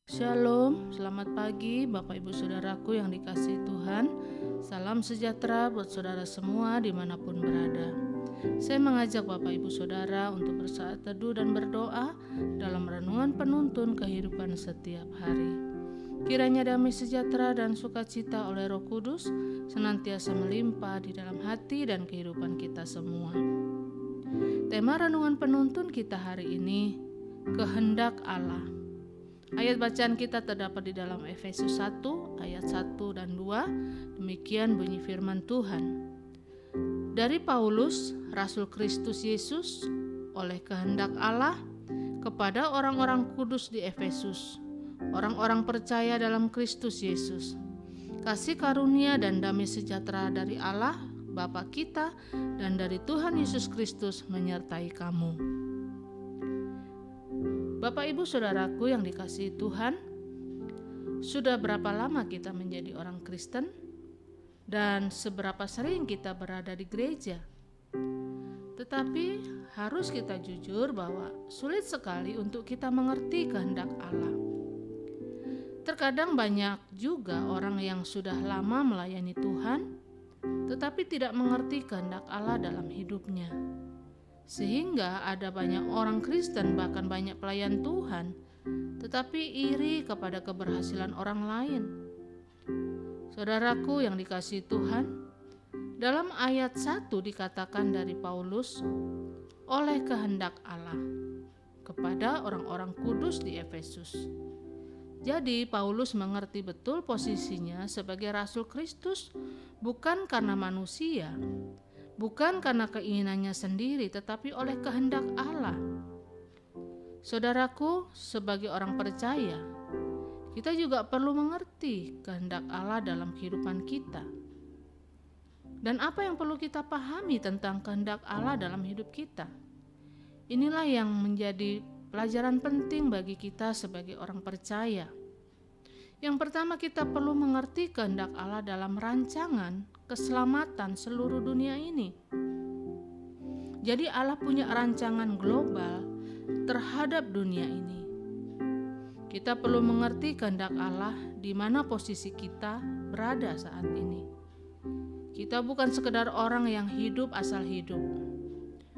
Shalom, selamat pagi Bapak Ibu Saudaraku yang dikasihi Tuhan. Salam sejahtera buat saudara semua dimanapun berada. Saya mengajak Bapak Ibu Saudara untuk bersaat teduh dan berdoa dalam renungan penuntun kehidupan setiap hari. Kiranya damai sejahtera dan sukacita oleh Roh Kudus senantiasa melimpah di dalam hati dan kehidupan kita semua. Tema renungan penuntun kita hari ini, kehendak Allah. Ayat bacaan kita terdapat di dalam Efesus 1 ayat 1 dan 2. Demikian bunyi firman Tuhan. Dari Paulus, Rasul Kristus Yesus, oleh kehendak Allah, kepada orang-orang kudus di Efesus, orang-orang percaya dalam Kristus Yesus. Kasih karunia dan damai sejahtera dari Allah, Bapa kita, dan dari Tuhan Yesus Kristus menyertai kamu. Bapak Ibu Saudaraku yang dikasihi Tuhan, sudah berapa lama kita menjadi orang Kristen dan seberapa sering kita berada di gereja? Tetapi harus kita jujur bahwa sulit sekali untuk kita mengerti kehendak Allah. Terkadang banyak juga orang yang sudah lama melayani Tuhan, tetapi tidak mengerti kehendak Allah dalam hidupnya. Sehingga ada banyak orang Kristen, bahkan banyak pelayan Tuhan, tetapi iri kepada keberhasilan orang lain. Saudaraku yang dikasihi Tuhan, dalam ayat 1 dikatakan dari Paulus, oleh kehendak Allah, kepada orang-orang kudus di Efesus. Jadi Paulus mengerti betul posisinya sebagai Rasul Kristus, bukan karena manusia, bukan karena keinginannya sendiri, tetapi oleh kehendak Allah. Saudaraku, sebagai orang percaya, kita juga perlu mengerti kehendak Allah dalam kehidupan kita. Dan apa yang perlu kita pahami tentang kehendak Allah dalam hidup kita? Inilah yang menjadi pelajaran penting bagi kita sebagai orang percaya. Yang pertama, kita perlu mengerti kehendak Allah dalam rancangan keselamatan seluruh dunia ini. Jadi Allah punya rancangan global terhadap dunia ini. Kita perlu mengerti kehendak Allah di mana posisi kita berada saat ini. Kita bukan sekedar orang yang hidup asal hidup.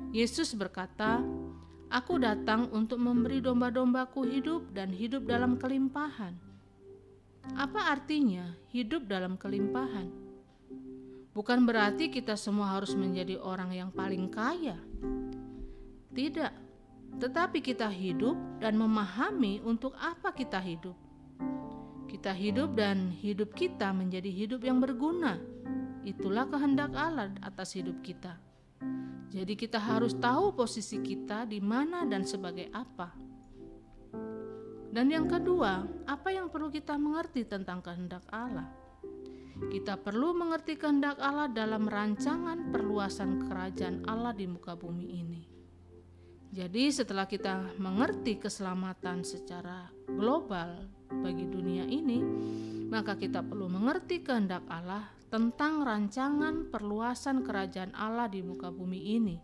Yesus berkata, "Aku datang untuk memberi domba-dombaku hidup dan hidup dalam kelimpahan." Apa artinya hidup dalam kelimpahan? Bukan berarti kita semua harus menjadi orang yang paling kaya. Tidak, tetapi kita hidup dan memahami untuk apa kita hidup. Kita hidup dan hidup kita menjadi hidup yang berguna. Itulah kehendak Allah atas hidup kita. Jadi kita harus tahu posisi kita di mana dan sebagai apa. Dan yang kedua, apa yang perlu kita mengerti tentang kehendak Allah? Kita perlu mengerti kehendak Allah dalam rancangan perluasan kerajaan Allah di muka bumi ini. Jadi setelah kita mengerti keselamatan secara global bagi dunia ini, maka kita perlu mengerti kehendak Allah tentang rancangan perluasan kerajaan Allah di muka bumi ini.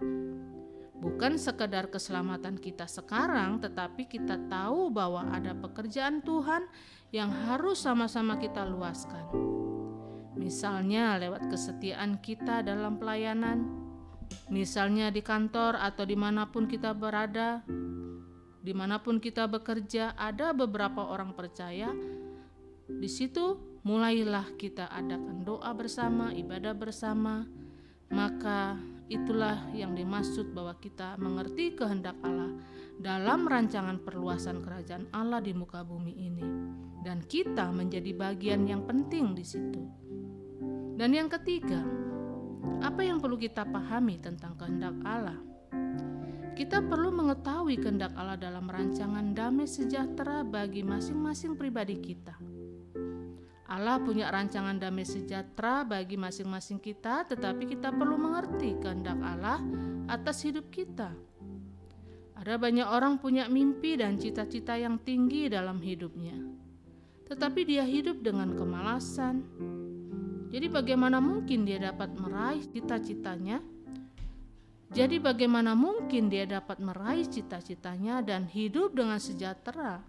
Bukan sekedar keselamatan kita sekarang, tetapi kita tahu bahwa ada pekerjaan Tuhan yang harus sama-sama kita luaskan. Misalnya lewat kesetiaan kita dalam pelayanan, misalnya di kantor atau dimanapun kita berada, dimanapun kita bekerja, ada beberapa orang percaya. Di situ mulailah kita adakan doa bersama, ibadah bersama. Maka itulah yang dimaksud bahwa kita mengerti kehendak Allah dalam rancangan perluasan kerajaan Allah di muka bumi ini, dan kita menjadi bagian yang penting di situ. Dan yang ketiga, apa yang perlu kita pahami tentang kehendak Allah? Kita perlu mengetahui kehendak Allah dalam rancangan damai sejahtera bagi masing-masing pribadi kita. Allah punya rancangan damai sejahtera bagi masing-masing kita, tetapi kita perlu mengerti kehendak Allah atas hidup kita. Ada banyak orang punya mimpi dan cita-cita yang tinggi dalam hidupnya, tetapi dia hidup dengan kemalasan. Jadi bagaimana mungkin dia dapat meraih cita-citanya? Jadi bagaimana mungkin dia dapat meraih cita-citanya dan hidup dengan sejahtera?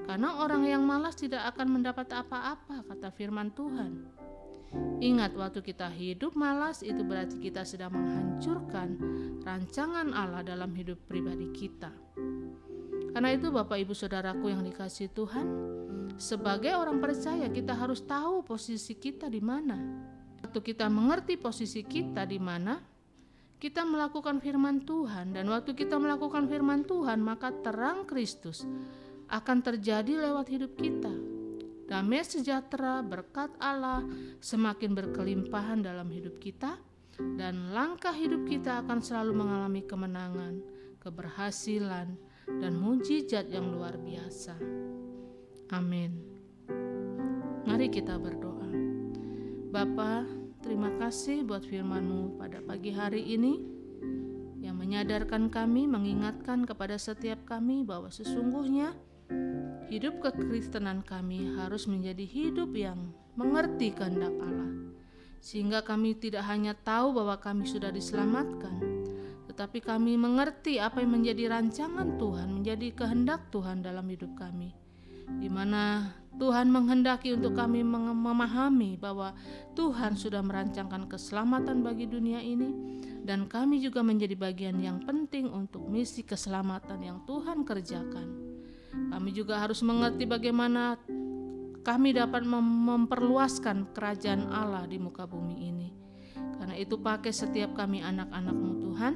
Karena orang yang malas tidak akan mendapat apa-apa, kata firman Tuhan. Ingat, waktu kita hidup malas, itu berarti kita sedang menghancurkan rancangan Allah dalam hidup pribadi kita. Karena itu Bapak Ibu Saudaraku yang dikasihi Tuhan, sebagai orang percaya kita harus tahu posisi kita di mana. Waktu kita mengerti posisi kita di mana, kita melakukan firman Tuhan, dan waktu kita melakukan firman Tuhan, maka terang Kristus akan terjadi lewat hidup kita. Damai sejahtera, berkat Allah semakin berkelimpahan dalam hidup kita, dan langkah hidup kita akan selalu mengalami kemenangan, keberhasilan, dan mujizat yang luar biasa. Amin. Mari kita berdoa. Bapa, terima kasih buat firman-Mu pada pagi hari ini yang menyadarkan kami, mengingatkan kepada setiap kami bahwa sesungguhnya hidup kekristenan kami harus menjadi hidup yang mengerti kehendak Allah, sehingga kami tidak hanya tahu bahwa kami sudah diselamatkan, tetapi kami mengerti apa yang menjadi rancangan Tuhan, menjadi kehendak Tuhan dalam hidup kami, di mana Tuhan menghendaki untuk kami memahami bahwa Tuhan sudah merancangkan keselamatan bagi dunia ini, dan kami juga menjadi bagian yang penting untuk misi keselamatan yang Tuhan kerjakan. Kami juga harus mengerti bagaimana kami dapat memperluaskan kerajaan Allah di muka bumi ini. Karena itu pakai setiap kami anak-anak-Mu Tuhan,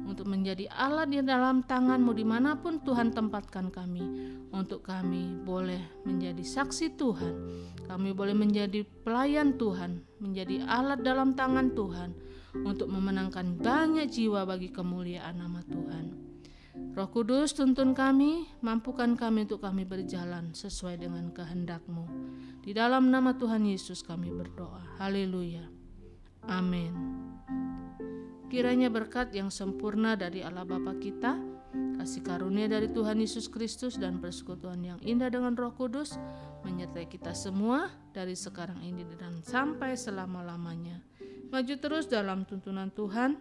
untuk menjadi alat di dalam tangan-Mu dimanapun Tuhan tempatkan kami, untuk kami boleh menjadi saksi Tuhan, kami boleh menjadi pelayan Tuhan, menjadi alat dalam tangan Tuhan, untuk memenangkan banyak jiwa bagi kemuliaan nama Tuhan. Roh Kudus, tuntun kami, mampukan kami untuk kami berjalan sesuai dengan kehendak-Mu. Di dalam nama Tuhan Yesus kami berdoa. Haleluya. Amin. Kiranya berkat yang sempurna dari Allah Bapa kita, kasih karunia dari Tuhan Yesus Kristus, dan persekutuan yang indah dengan Roh Kudus menyertai kita semua dari sekarang ini dan sampai selama-lamanya. Maju terus dalam tuntunan Tuhan,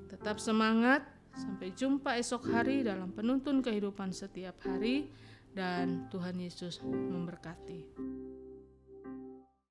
tetap semangat. Sampai jumpa esok hari dalam penuntun kehidupan setiap hari, dan Tuhan Yesus memberkati.